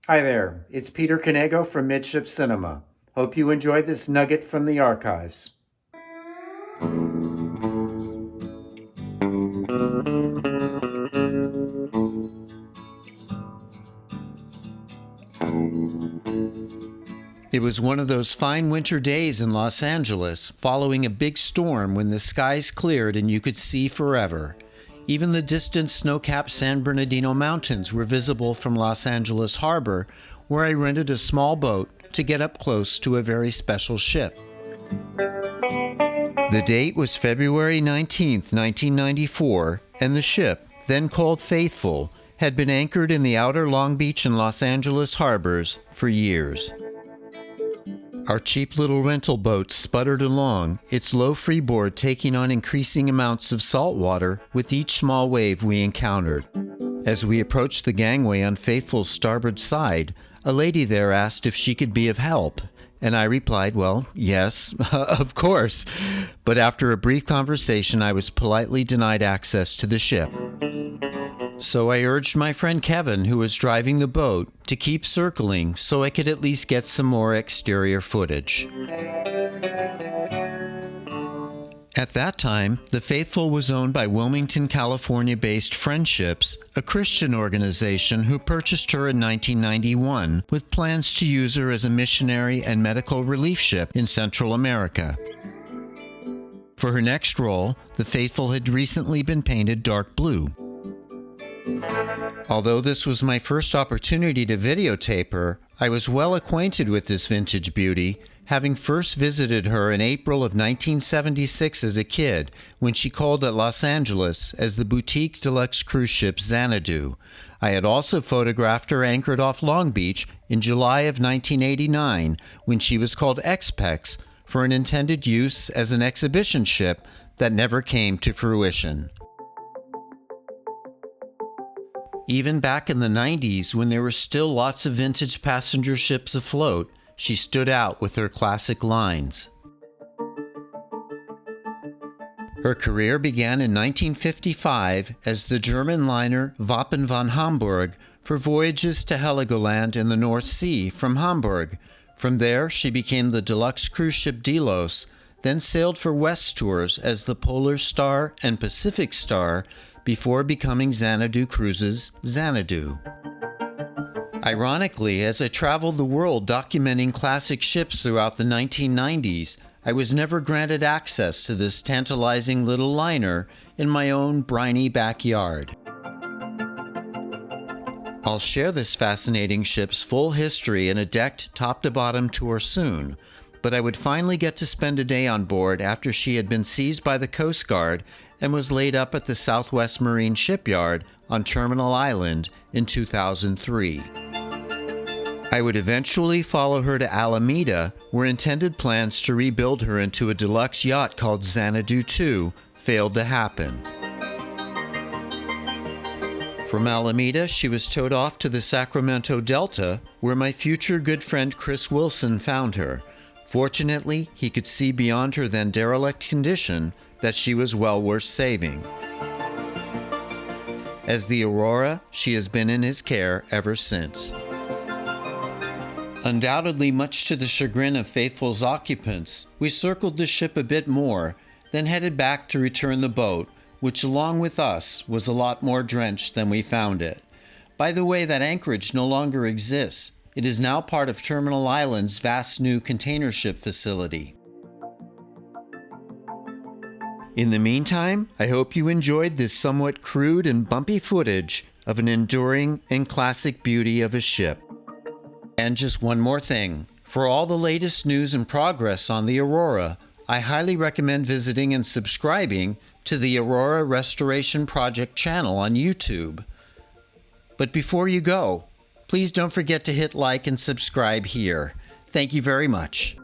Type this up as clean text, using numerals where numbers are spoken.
Hi there, it's Peter Canego from Midship Cinema. Hope you enjoyed this nugget from the archives. It was one of those fine winter days in Los Angeles, following a big storm when the skies cleared and you could see forever. Even the distant snow-capped San Bernardino Mountains were visible from Los Angeles Harbor, where I rented a small boat to get up close to a very special ship. The date was February 19, 1994, and the ship, then called Faithful, had been anchored in the outer Long Beach and Los Angeles harbors for years. Our cheap little rental boat sputtered along, its low freeboard taking on increasing amounts of salt water with each small wave we encountered. As we approached the gangway on Faithful's starboard side, a lady there asked if she could be of help, and I replied, well, yes, of course. But after a brief conversation, I was politely denied access to the ship. So I urged my friend Kevin, who was driving the boat, to keep circling so I could at least get some more exterior footage. At that time, the Faithful was owned by Wilmington, California-based Friendships, a Christian organization who purchased her in 1991 with plans to use her as a missionary and medical relief ship in Central America. For her next role, the Faithful had recently been painted dark blue. Although this was my first opportunity to videotape her, I was well acquainted with this vintage beauty, having first visited her in April of 1976 as a kid when she called at Los Angeles as the boutique deluxe cruise ship Xanadu. I had also photographed her anchored off Long Beach in July of 1989 when she was called Expex for an intended use as an exhibition ship that never came to fruition. Even back in the 90s, when there were still lots of vintage passenger ships afloat, she stood out with her classic lines. Her career began in 1955 as the German liner Wappen von Hamburg for voyages to Heligoland in the North Sea from Hamburg. From there, she became the deluxe cruise ship Delos, then sailed for West tours as the Polar Star and Pacific Star before becoming Xanadu Cruises' Xanadu. Ironically, as I traveled the world documenting classic ships throughout the 1990s, I was never granted access to this tantalizing little liner in my own briny backyard. I'll share this fascinating ship's full history in a decked top-to-bottom tour soon, but I would finally get to spend a day on board after she had been seized by the Coast Guard and was laid up at the Southwest Marine Shipyard on Terminal Island in 2003. I would eventually follow her to Alameda, where intended plans to rebuild her into a deluxe yacht called Xanadu II failed to happen. From Alameda, she was towed off to the Sacramento Delta, where my future good friend Chris Wilson found her. Fortunately, he could see beyond her then derelict condition that she was well worth saving. As the Aurora, she has been in his care ever since. Undoubtedly much to the chagrin of Faithful's occupants, we circled the ship a bit more, then headed back to return the boat, which along with us was a lot more drenched than we found it. By the way, that anchorage no longer exists. It is now part of Terminal Island's vast new container ship facility. In the meantime, I hope you enjoyed this somewhat crude and bumpy footage of an enduring and classic beauty of a ship. And just one more thing. For all the latest news and progress on the Aurora, I highly recommend visiting and subscribing to the Aurora Restoration Project channel on YouTube. But before you go, please don't forget to hit like and subscribe here. Thank you very much.